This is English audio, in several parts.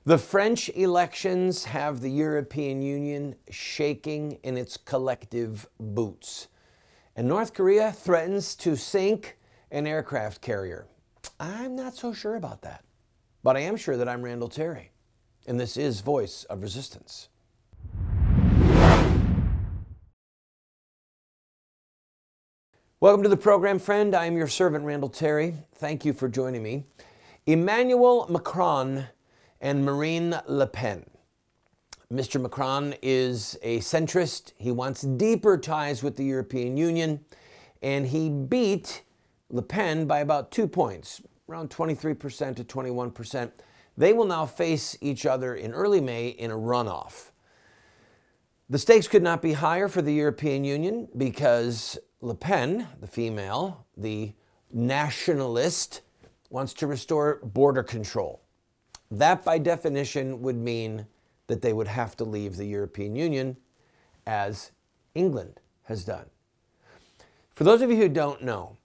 The French elections have the European Union shaking in its collective boots. And North Korea threatens to sink an aircraft carrier. I'm not so sure about that, but I am sure that I'm Randall Terry, and this is Voice of Resistance. Welcome to the program, friend. I am your servant, Randall Terry. Thank you for joining me. Emmanuel Macron and Marine Le Pen. Mr. Macron is a centrist. He wants deeper ties with the European Union, and he beat Le Pen by about 2 points, around 23% to 21%. They will now face each other in early May in a runoff. The stakes could not be higher for the European Union because Le Pen, the female, the nationalist, wants to restore border control. That, by definition, would mean that they would have to leave the European Union, as England has done. For those of you who don't know,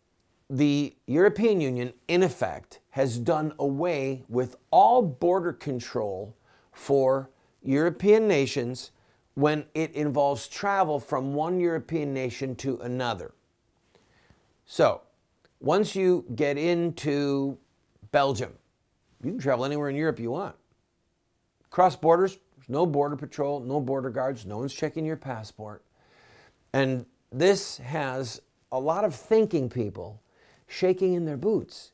the European Union, in effect, has done away with all border control for European nations when it involves travel from one European nation to another. So, once you get into Belgium, you can travel anywhere in Europe you want. Cross borders, there's no border patrol, no border guards, no one's checking your passport. And this has a lot of thinking people shaking in their boots,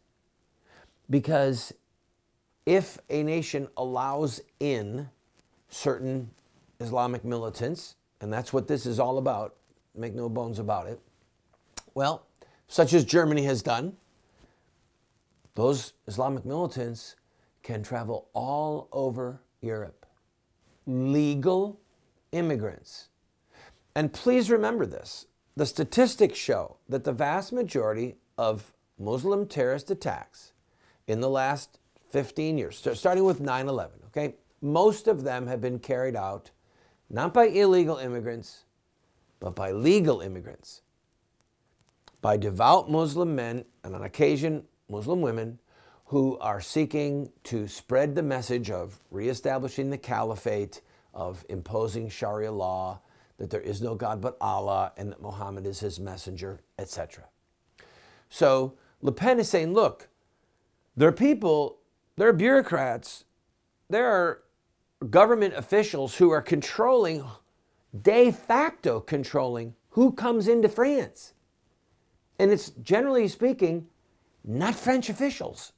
because if a nation allows in certain Islamic militants, and that's what this is all about, make no bones about it, well, such as Germany has done, those Islamic militants can travel all over Europe. Legal immigrants. And please remember this. The statistics show that the vast majority of Muslim terrorist attacks in the last 15 years, starting with 9/11, okay, most of them have been carried out not by illegal immigrants, but by legal immigrants, by devout Muslim men, and on occasion Muslim women, who are seeking to spread the message of reestablishing the caliphate, of imposing Sharia law, that there is no God but Allah, and that Muhammad is his messenger, etc. So Le Pen is saying, look, there are people, there are bureaucrats, there are government officials who are controlling, de facto controlling, who comes into France. And it's, generally speaking, not French officials.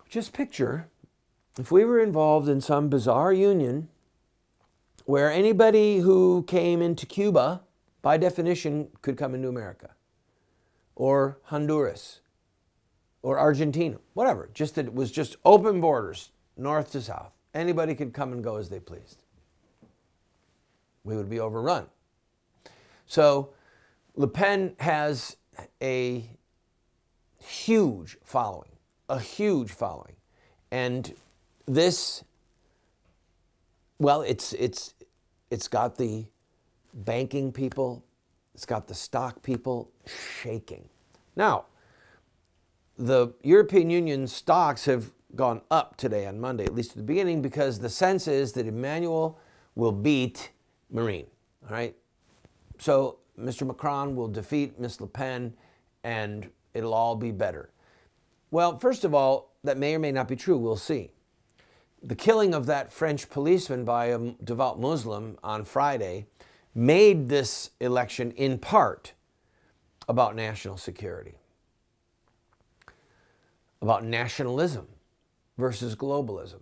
Just picture if we were involved in some bizarre union where anybody who came into Cuba, by definition, could come into America, or Honduras, or Argentina, whatever. Just that it was just open borders, north to south. Anybody could come and go as they pleased. We would be overrun. So Le Pen has a huge following. And this, well, it's got the banking people, it's got the stock people shaking. Now, the European Union stocks have gone up today on Monday, at least at the beginning, because the sense is that Emmanuel will beat Marine, all right? So Mr. Macron will defeat Ms. Le Pen, and it'll all be better. Well, first of all, that may or may not be true. We'll see. The killing of that French policeman by a devout Muslim on Friday made this election in part about national security, about nationalism versus globalism.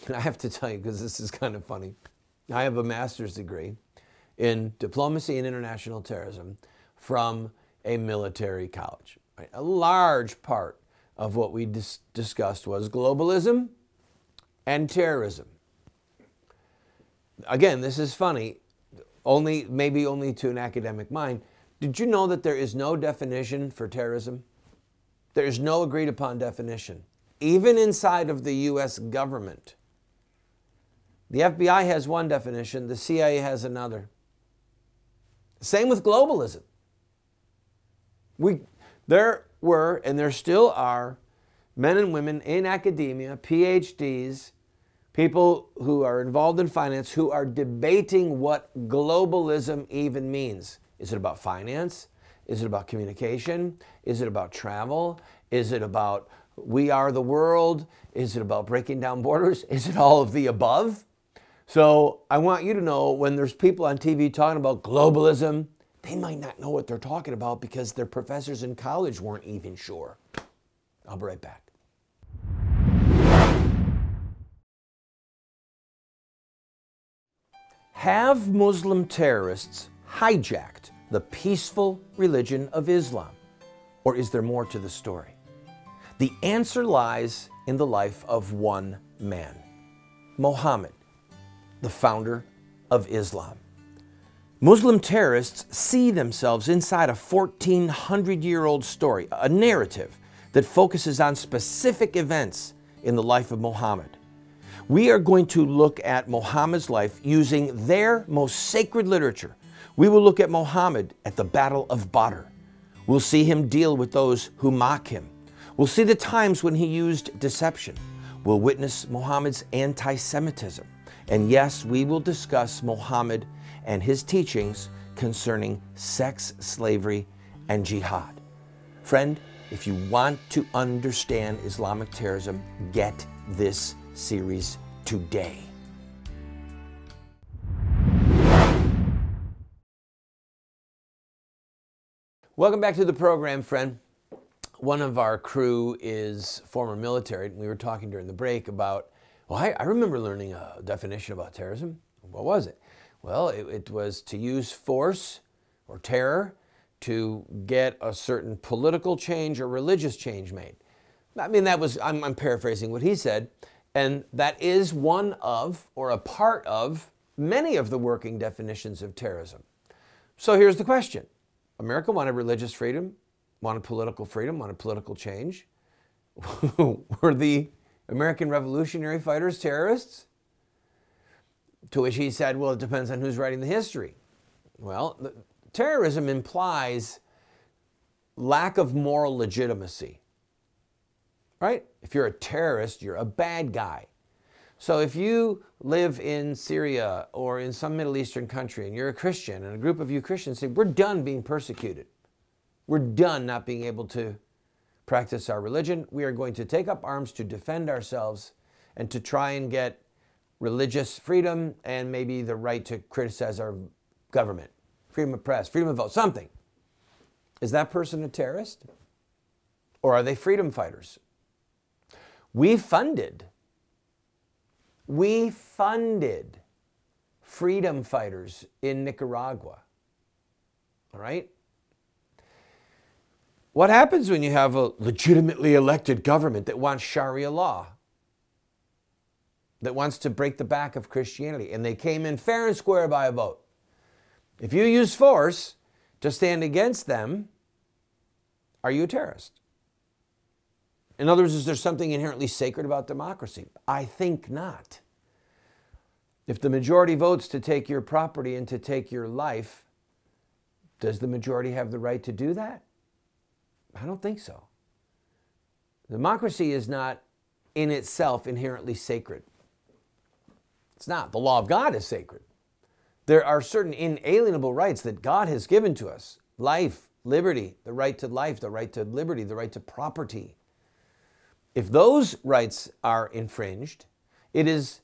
And I have to tell you, because this is kind of funny, I have a master's degree in diplomacy and international terrorism from a military college. Right? A large part of what we discussed was globalism and terrorism. Again, this is funny, maybe only to an academic mind. Did you know that there is no definition for terrorism? There is no agreed upon definition, even inside of the US government. The FBI has one definition, the CIA has another. Same with globalism. There were, and there still are, men and women in academia, PhDs, people who are involved in finance, who are debating what globalism even means. Is it about finance? Is it about communication? Is it about travel? Is it about we are the world? Is it about breaking down borders? Is it all of the above? So I want you to know, when there's people on TV talking about globalism, they might not know what they're talking about because their professors in college weren't even sure. I'll be right back. Have Muslim terrorists hijacked the peaceful religion of Islam? Or is there more to the story? The answer lies in the life of one man, Muhammad, the founder of Islam. Muslim terrorists see themselves inside a 1,400-year-old story, a narrative that focuses on specific events in the life of Muhammad. We are going to look at Muhammad's life using their most sacred literature. We will look at Muhammad at the Battle of Badr. We'll see him deal with those who mock him. We'll see the times when he used deception. We'll witness Muhammad's anti-Semitism. And yes, we will discuss Muhammad and his teachings concerning sex, slavery, and jihad. Friend, if you want to understand Islamic terrorism, get this series today. Welcome back to the program, friend. One of our crew is former military. We were talking during the break about, well, I remember learning a definition about terrorism. What was it? Well, it was to use force or terror to get a certain political change or religious change made. I mean, that was, I'm paraphrasing what he said, and that is one of, or a part of, many of the working definitions of terrorism. So here's the question. America wanted religious freedom, wanted political freedom, wanted political change. Were the American revolutionary fighters terrorists? To which he said, well, it depends on who's writing the history. Well, terrorism implies lack of moral legitimacy, right? If you're a terrorist, you're a bad guy. So if you live in Syria or in some Middle Eastern country and you're a Christian and a group of you Christians say, we're done being persecuted. We're done not being able to practice our religion. We are going to take up arms to defend ourselves and to try and get religious freedom and maybe the right to criticize our government, freedom of press, freedom of vote, something. Is that person a terrorist? Or are they freedom fighters? We funded freedom fighters in Nicaragua. All right? What happens when you have a legitimately elected government that wants Sharia law, that wants to break the back of Christianity, and they came in fair and square by a vote? If you use force to stand against them, are you a terrorist? In other words, is there something inherently sacred about democracy? I think not. If the majority votes to take your property and to take your life, does the majority have the right to do that? I don't think so. Democracy is not in itself inherently sacred. It's not. The law of God is sacred. There are certain inalienable rights that God has given to us. Life, liberty, the right to life, the right to liberty, the right to property. If those rights are infringed, it is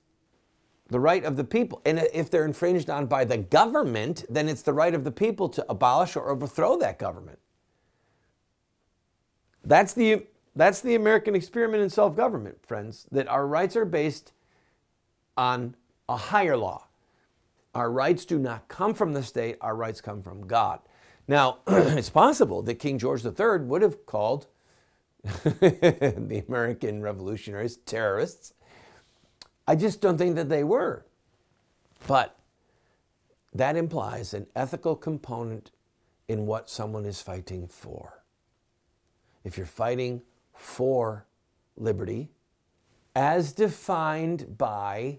the right of the people. And if they're infringed on by the government, then it's the right of the people to abolish or overthrow that government. That's the American experiment in self-government, friends, that our rights are based on a higher law. Our rights do not come from the state, our rights come from God. Now, it's possible that King George III would have called the American revolutionaries terrorists. I just don't think that they were. But that implies an ethical component in what someone is fighting for. If you're fighting for liberty, as defined by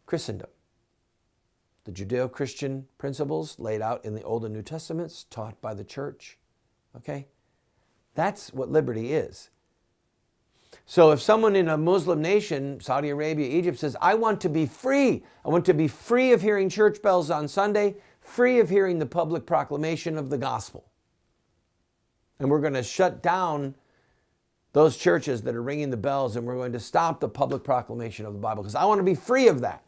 Christendom, the Judeo-Christian principles laid out in the Old and New Testaments, taught by the church, okay? That's what liberty is. So if someone in a Muslim nation, Saudi Arabia, Egypt, says, I want to be free. I want to be free of hearing church bells on Sunday, free of hearing the public proclamation of the gospel. And we're going to shut down those churches that are ringing the bells, and we're going to stop the public proclamation of the Bible because I want to be free of that.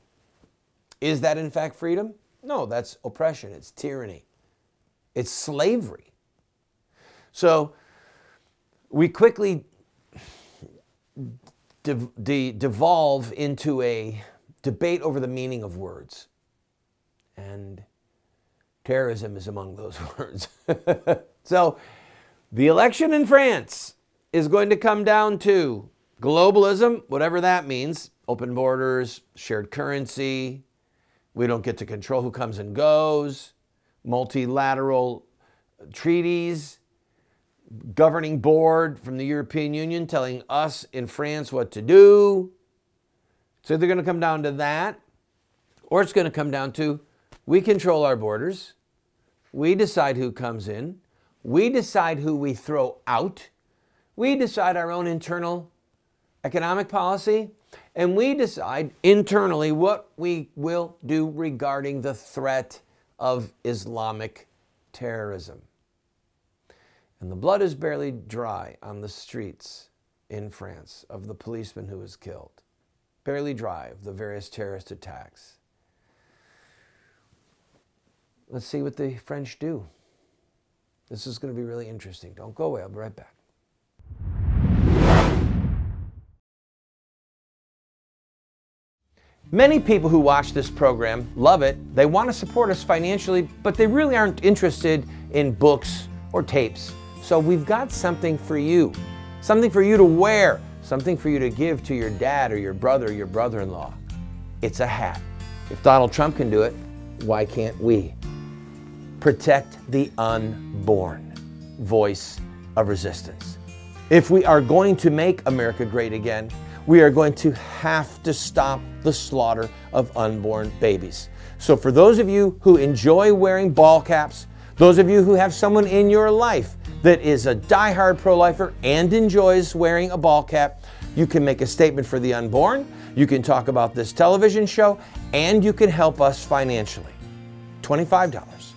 Is that in fact freedom? No, that's oppression. It's tyranny. It's slavery. So we quickly devolve into a debate over the meaning of words. And terrorism is among those words. So the election in France is going to come down to globalism, whatever that means, open borders, shared currency, we don't get to control who comes and goes, multilateral treaties, governing board from the European Union telling us in France what to do. So they're going to come down to that, or it's going to come down to we control our borders, we decide who comes in, we decide who we throw out, we decide our own internal economic policy, and we decide internally what we will do regarding the threat of Islamic terrorism. And the blood is barely dry on the streets in France of the policeman who was killed. Barely dry of the various terrorist attacks. Let's see what the French do. This is going to be really interesting. Don't go away. I'll be right back. Many people who watch this program love it. They want to support us financially, but they really aren't interested in books or tapes. So we've got something for you. Something for you to wear. Something for you to give to your dad or your brother or your brother-in-law. It's a hat. If Donald Trump can do it, why can't we? Protect the unborn. Voice of resistance. If we are going to make America great again, we are going to have to stop the slaughter of unborn babies. So for those of you who enjoy wearing ball caps, those of you who have someone in your life that is a diehard pro-lifer and enjoys wearing a ball cap, you can make a statement for the unborn, you can talk about this television show, and you can help us financially. $25.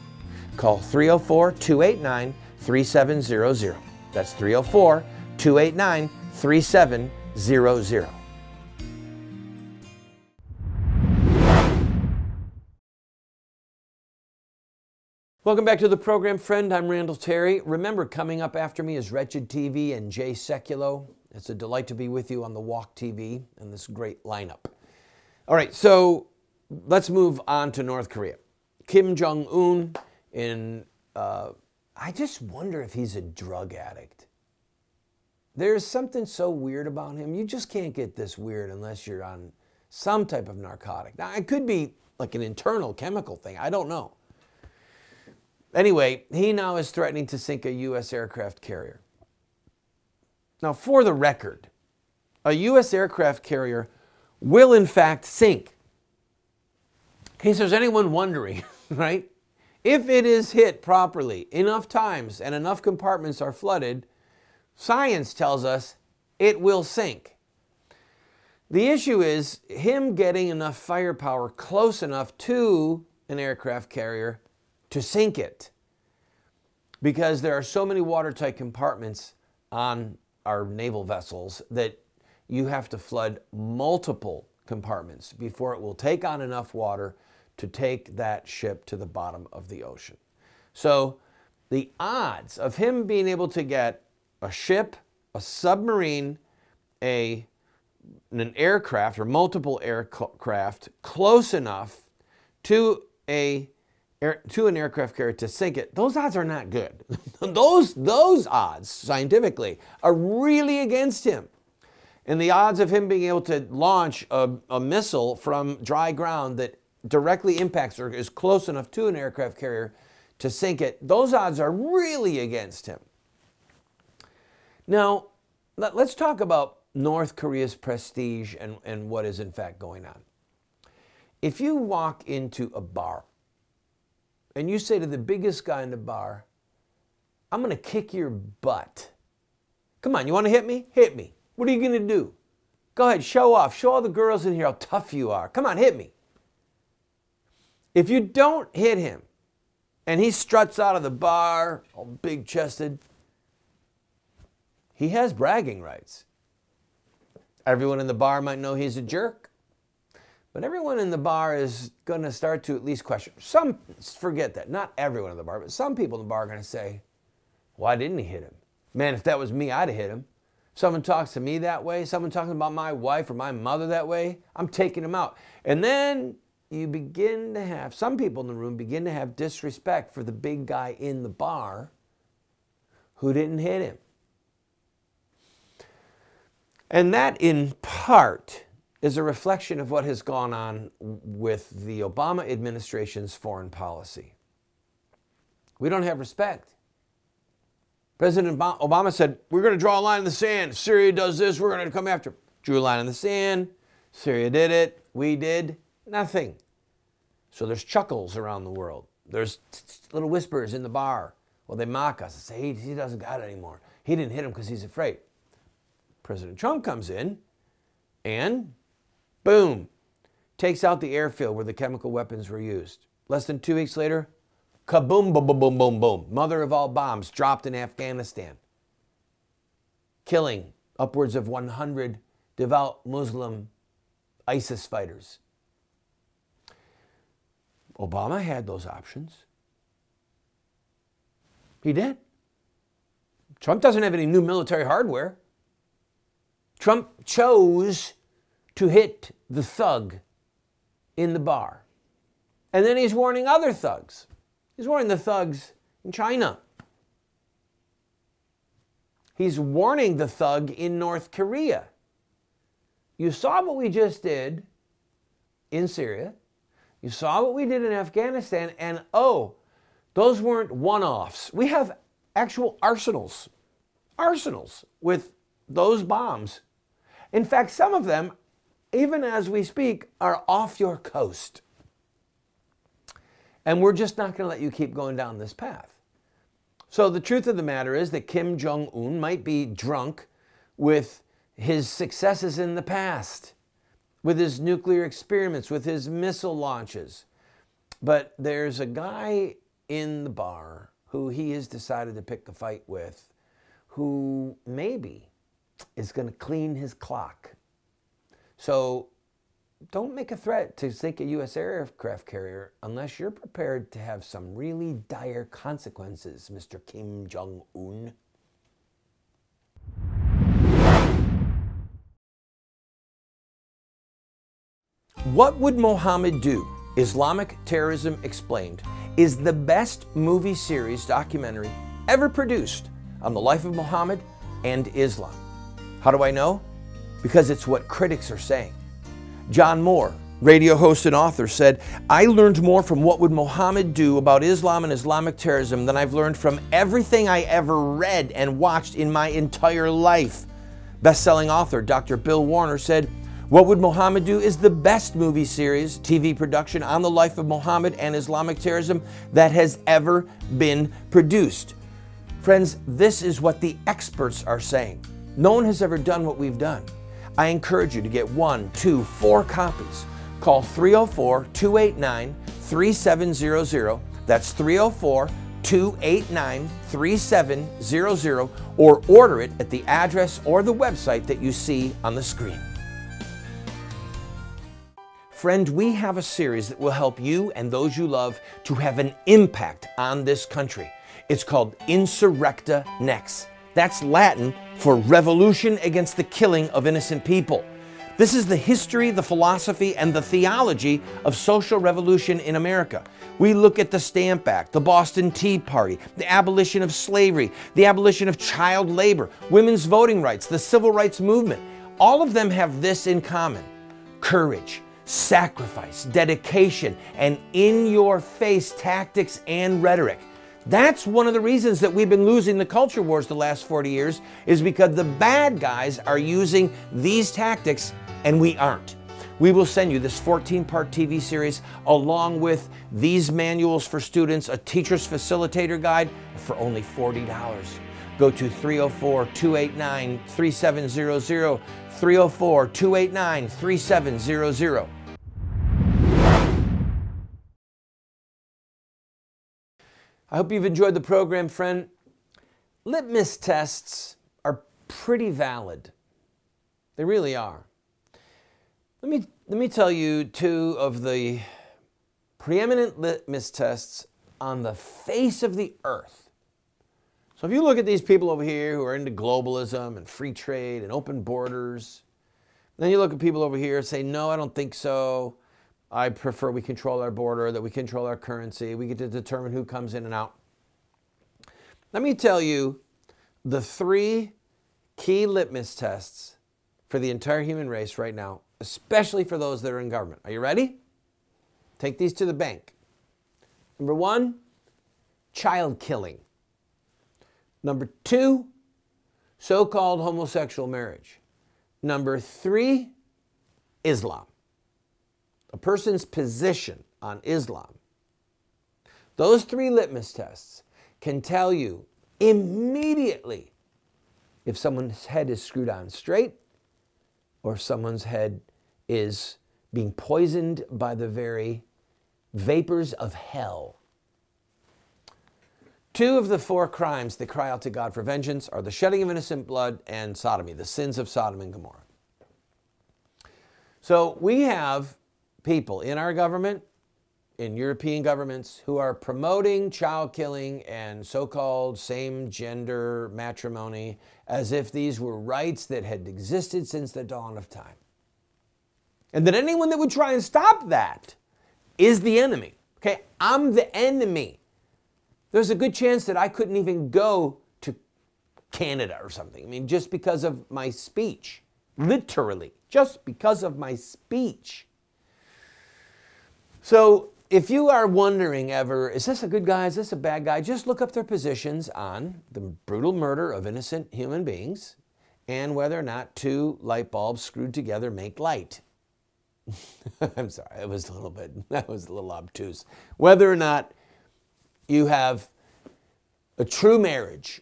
Call 304-289-3700. That's 304-289-3700. Welcome back to the program, friend. I'm Randall Terry. Remember, coming up after me is Wretched TV and Jay Sekulow. It's a delight to be with you on the Walk TV and this great lineup. All right, so let's move on to North Korea. Kim Jong-un, I just wonder if he's a drug addict. There's something so weird about him. You just can't get this weird unless you're on some type of narcotic. Now, it could be like an internal chemical thing. I don't know. Anyway, he now is threatening to sink a U.S. aircraft carrier. Now, for the record, a U.S. aircraft carrier will in fact sink. In case there's anyone wondering, right? If it is hit properly enough times and enough compartments are flooded, science tells us it will sink. The issue is him getting enough firepower close enough to an aircraft carrier to sink it. Because there are so many watertight compartments on our naval vessels that you have to flood multiple compartments before it will take on enough water to take that ship to the bottom of the ocean. So the odds of him being able to get a ship, a submarine, an aircraft or multiple aircraft close enough to an aircraft carrier to sink it, those odds are not good. those odds, scientifically, are really against him. And the odds of him being able to launch a missile from dry ground that directly impacts or is close enough to an aircraft carrier to sink it, those odds are really against him. Now, let's talk about North Korea's prestige and what is in fact going on. If you walk into a bar and you say to the biggest guy in the bar, I'm going to kick your butt. Come on, you want to hit me? Hit me. What are you going to do? Go ahead, show off. Show all the girls in here how tough you are. Come on, hit me. If you don't hit him and he struts out of the bar, all big-chested, he has bragging rights. Everyone in the bar might know he's a jerk, but everyone in the bar is going to start to at least question. Some, forget that, not everyone in the bar, but some people in the bar are going to say, why didn't he hit him? Man, if that was me, I'd have hit him. Someone talks to me that way, someone talking about my wife or my mother that way, I'm taking him out. And then you begin to have, some people in the room begin to have disrespect for the big guy in the bar who didn't hit him. And that, in part, is a reflection of what has gone on with the Obama administration's foreign policy. We don't have respect. President Obama said, we're going to draw a line in the sand. If Syria does this, we're going to come after him. Drew a line in the sand. Syria did it. We did nothing. So there's chuckles around the world. There's little whispers in the bar. Well, they mock us and say, he doesn't got it anymore. He didn't hit him because he's afraid. President Trump comes in and, boom, takes out the airfield where the chemical weapons were used. Less than 2 weeks later, kaboom, boom, boom, boom, boom, boom. Mother of all bombs dropped in Afghanistan, killing upwards of 100 devout Muslim ISIS fighters. Obama had those options. He did. Trump doesn't have any new military hardware. Trump chose to hit the thug in the bar. And then he's warning other thugs. He's warning the thugs in China. He's warning the thug in North Korea. You saw what we just did in Syria. You saw what we did in Afghanistan. And oh, those weren't one-offs. We have actual arsenals with those bombs. In fact, some of them, even as we speak, are off your coast. And we're just not going to let you keep going down this path. So the truth of the matter is that Kim Jong-un might be drunk with his successes in the past, with his nuclear experiments, with his missile launches. But there's a guy in the bar who he has decided to pick a fight with, who maybe is going to clean his clock. So don't make a threat to sink a U.S. aircraft carrier unless you're prepared to have some really dire consequences, Mr. Kim Jong-un. What Would Mohammed Do? Islamic Terrorism Explained is the best movie series documentary ever produced on the life of Muhammad and Islam. How do I know? Because it's what critics are saying. John Moore, radio host and author, said, I learned more from What Would Mohammed Do about Islam and Islamic terrorism than I've learned from everything I ever read and watched in my entire life. Best-selling author Dr. Bill Warner said, What Would Mohammed Do is the best movie series, TV production on the life of Muhammad and Islamic terrorism that has ever been produced. Friends, this is what the experts are saying. No one has ever done what we've done. I encourage you to get 1, 2, 4 copies. Call 304-289-3700. That's 304-289-3700, or order it at the address or the website that you see on the screen. Friend, we have a series that will help you and those you love to have an impact on this country. It's called Insurrecta Nex. That's Latin for revolution against the killing of innocent people. This is the history, the philosophy, and the theology of social revolution in America. We look at the Stamp Act, the Boston Tea Party, the abolition of slavery, the abolition of child labor, women's voting rights, the civil rights movement. All of them have this in common: courage, sacrifice, dedication, and in-your-face tactics and rhetoric. That's one of the reasons that we've been losing the culture wars the last 40 years, is because the bad guys are using these tactics and we aren't. We will send you this 14-part TV series along with these manuals for students, a teacher's facilitator guide for only $40. go to 304-289-3700, 304-289-3700. I hope you've enjoyed the program, friend. Litmus tests are pretty valid. They really are. Let me tell you two of the preeminent litmus tests on the face of the earth. So if you look at these people over here who are into globalism and free trade and open borders, then you look at people over here and say, no, I don't think so. I prefer we control our border, that we control our currency. We get to determine who comes in and out. Let me tell you the three key litmus tests for the entire human race right now, especially for those that are in government. Are you ready? Take these to the bank. Number one, child killing. Number two, so-called homosexual marriage. Number three, Islam. A person's position on Islam. Those three litmus tests can tell you immediately if someone's head is screwed on straight or if someone's head is being poisoned by the very vapors of hell. Two of the four crimes that cry out to God for vengeance are the shedding of innocent blood and sodomy, the sins of Sodom and Gomorrah. So we have people in our government, in European governments, who are promoting child killing and so-called same-gender matrimony as if these were rights that had existed since the dawn of time. And that anyone that would try and stop that is the enemy. Okay, I'm the enemy. There's a good chance that I couldn't even go to Canada or something. I mean, just because of my speech. Literally, just because of my speech. So if you are wondering ever, is this a good guy, is this a bad guy, just look up their positions on the brutal murder of innocent human beings and whether or not two light bulbs screwed together make light. I'm sorry, that was a little obtuse. Whether or not you have a true marriage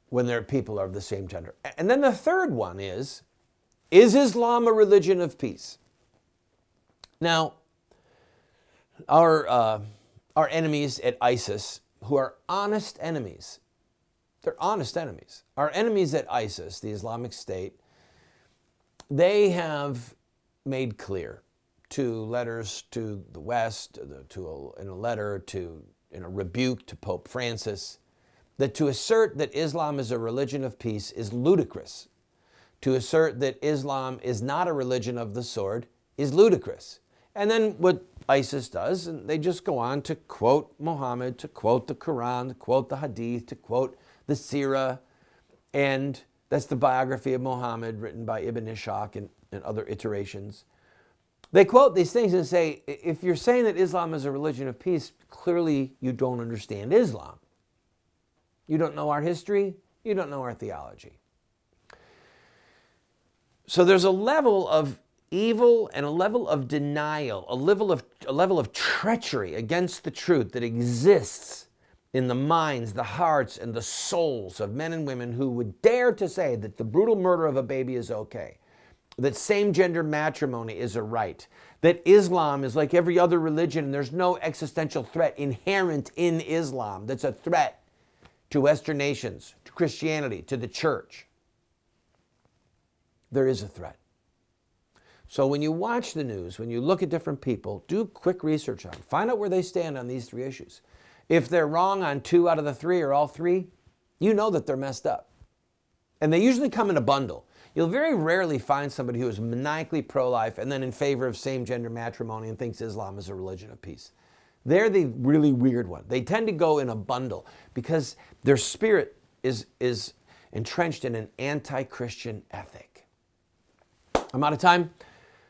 when there are people of the same gender. And then the third one is Islam a religion of peace? Now, our enemies at ISIS, who are honest enemies, they're honest enemies. Our enemies at ISIS, the Islamic State, they have made clear to letters to the West, in a rebuke to Pope Francis, that to assert that Islam is a religion of peace is ludicrous. To assert that Islam is not a religion of the sword is ludicrous. And then what ISIS does, and they just go on to quote Muhammad, to quote the Quran, to quote the Hadith, to quote the Sirah, and that's the biography of Muhammad written by Ibn Ishaq and other iterations. They quote these things and say, if you're saying that Islam is a religion of peace, clearly you don't understand Islam. You don't know our history, you don't know our theology. So there's a level of evil and a level of denial, a level of treachery against the truth that exists in the minds, the hearts, and the souls of men and women who would dare to say that the brutal murder of a baby is okay, that same-gender matrimony is a right, that Islam is like every other religion and there's no existential threat inherent in Islam that's a threat to Western nations, to Christianity, to the church. There is a threat. So when you watch the news, when you look at different people, do quick research on them. Find out where they stand on these three issues. If they're wrong on two out of the three or all three, you know that they're messed up. And they usually come in a bundle. You'll very rarely find somebody who is maniacally pro-life and then in favor of same-gender matrimony and thinks Islam is a religion of peace. They're the really weird one. They tend to go in a bundle because their spirit is entrenched in an anti-Christian ethic. I'm out of time.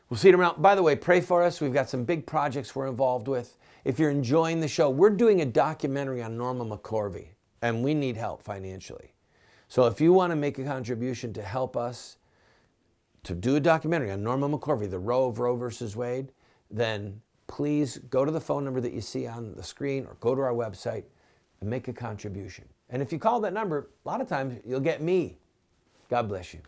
We'll see you around. By the way, pray for us. We've got some big projects we're involved with. If you're enjoying the show, we're doing a documentary on Norma McCorvey, and we need help financially. So if you want to make a contribution to help us to do a documentary on Norma McCorvey, the Roe of Roe versus Wade, then please go to the phone number that you see on the screen or go to our website and make a contribution. And if you call that number, a lot of times you'll get me. God bless you.